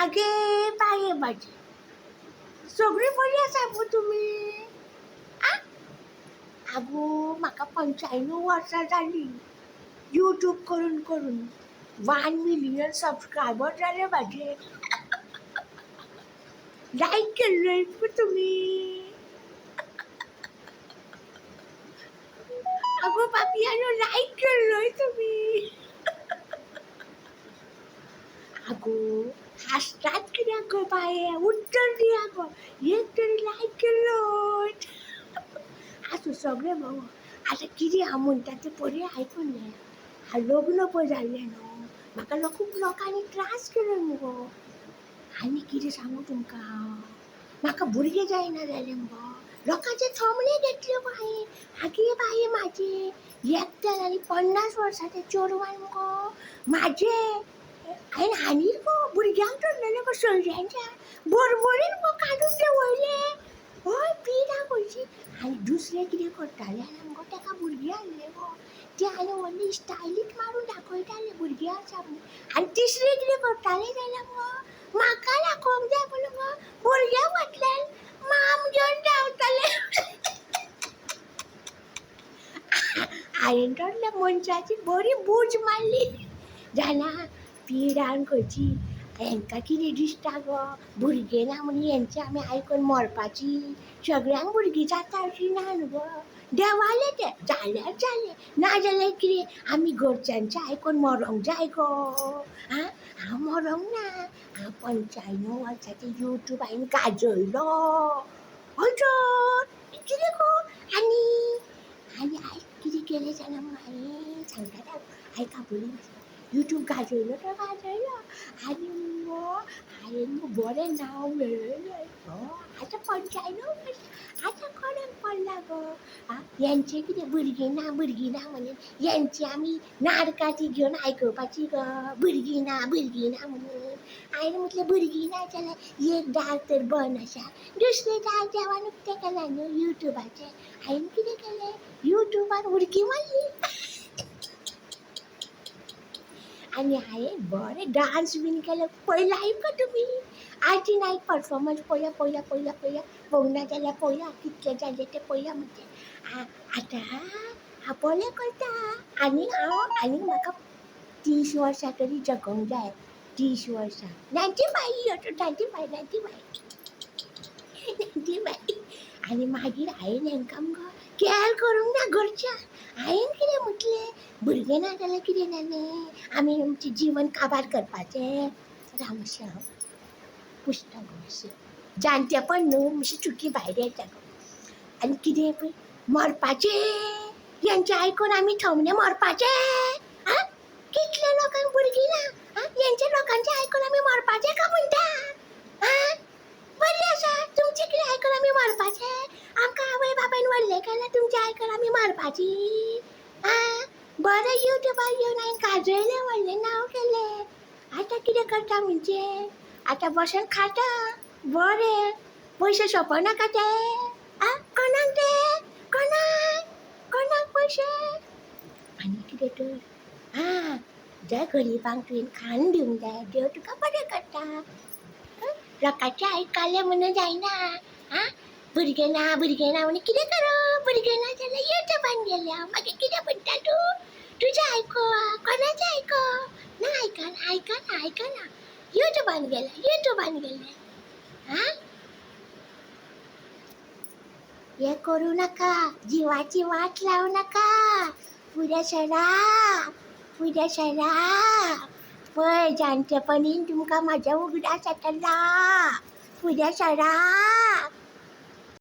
आगे बाये माझी सगळी बरी आसा मू तुमी? आगो म्हाका 95 वर्सां जाली यूट्यूब करून करून 1 मिलियन सबस्क्रायबर जाले म्हाजे. लायक केल्लोय मू तुमी? आगो पापियानो लायक केल्लोय तुमी? आगो हासतात कित्याक गो बाये? उत्तर दिया गो. एक तरी लायक केल्लोय. आसूं सगळें मगो आतां कितें हांव म्हणटा तें बरें आयकून घे. हांव लग्न पळय जाल्लें न्हू, म्हाका खूब लोकांनी त्रास केलो मुगो. आनी कितें सांगू तुमकां हांव, म्हाका भुरगें जायना जालें मुगो. लोकांचे थोमणे घेतले गो हांवें. आगे बाये म्हाजे एकट्यान आनी 50 वर्सांचें चेडवान मुगो म्हाजें हांवें आनीक गो भुरग्यांक धरलेलें गो सयऱ्यांच्या बरबरीन गो काडून ते वयले. हय पिडा खंयची. आनी दुसरें कितें करताले जाल्यार मुगो ताका भुरगीं आहले गो. ते आनी व्हडले स्टायलीक मारून दाखयताले भुरगीं आसा म्हूण. आनी तिसरें कितें करताले जाल्यार मुगो म्हाका दाखोवंक जाय म्हणून मुगो भुरग्यां फाटल्यान माम घेवन धांवताले. हांवें तर त्या मनशाची बरी बूज मारली. जाणा पिडान खंयची. हेंकां कितें दिसता गो भुरगें ना म्हूण हेंचें आमी आयकून मरपाची. सगळ्यांक भुरगीं जाता अशीं ना न्हू गो. देवालें तें जाल्यार जालें, ना जाल्यार कितें आमी घरच्यांचें आयकून मरोंक जाय गो. हांव मरोंक ना. हांव 95 वर्साचें यूट्यूब हांवें गाजयलो. हय तर कितें गो. आनी आनी आयज कितें केलें जाणां मुगो हांवें सांगता आयका बरीं यूट्यूब गाजयलो तो गाजयलो. आनी मुगो हांवें मुगो बरें नांव मेळयलें. आतां 95 वर्सां आतां कोणाक पडला गो. हेंचें कितें भुरगीं ना म्हणून हेंची आमी नाटकां घेवन आयकुपाची गो. भुरगीं ना म्हणून. हांवें म्हटलें भुरगीं ना जाल्यार एक दार तर बंद आसा, दुसरें दार देवान उक्तें केलां न्हू यूट्यूबाचें. हांवें कितें केलें यूट्यूबार उडकी मारली. आनी हांवें बरें डान्स बीन केले. पळयलाय गो तुमी आरती नायक परफॉर्मन्स पळया पळोवंक ना जाल्यार पळया कितलें जालें तें पळया म्हणजे. आतां हांव बरें करता. आनी म्हाका 30 वर्सां तरी जगोंक जाय. 30 वर्सां 95. आनी मागीर हांवें हेंकां मुगो कॅर करूंक ना घरच्यान. हांवें कितें म्हटलें भुरगें ना जाल्यार कितें जालें, आमी आमचें जीवन काबार करपाचें. रामश्याम पुसता गो मातशें. जाणटेपण न्हू मातशी चुकी भायर येता गो. आनी कितें पळय मरपाचें. हेंचें आयकून आमी थोमणे मरपाचें. कितल्या लोकांक भुरगीं ना. हेंच्या लोकांचें आयकून आमी मरपाचें काय म्हणटा. बरीं आसा तुमचें कितें आयकून आमी मरपाचें. आमकां आवय बापायन व्हडलें केलां तुमचें आयकून आमी मरपाचीं. बरें यूट्यूबार येवन हांवें गाजयलें व्हडलें नांव केलें. आतां कितें करता म्हणजे आतां बसून खाता. बरें पयशे सोंपनाका ते. कोणाक ते कोणाक पयशे. आनी कितें तर ज्या गरिबांक तुवें खाण दिवंक जाय देव तुका बरें करता. लोकांचें आयकलें म्हणून जायना. भुरगें ना म्हणून कितें करप. भुरगें ना जाल्यार यूट्यूबान गेलें हांव. मागीर कितें म्हणटा तूं तुजें आयको कोणाचें आयको. ना आयकना यूट्यूबान गेलें. हें करूं नाका. जिवाची वाट लावं नाका. फुडें सरा. पळय जाणटेपणीन तुमकां म्हाज्या उगडास येतला. फुडें सरा.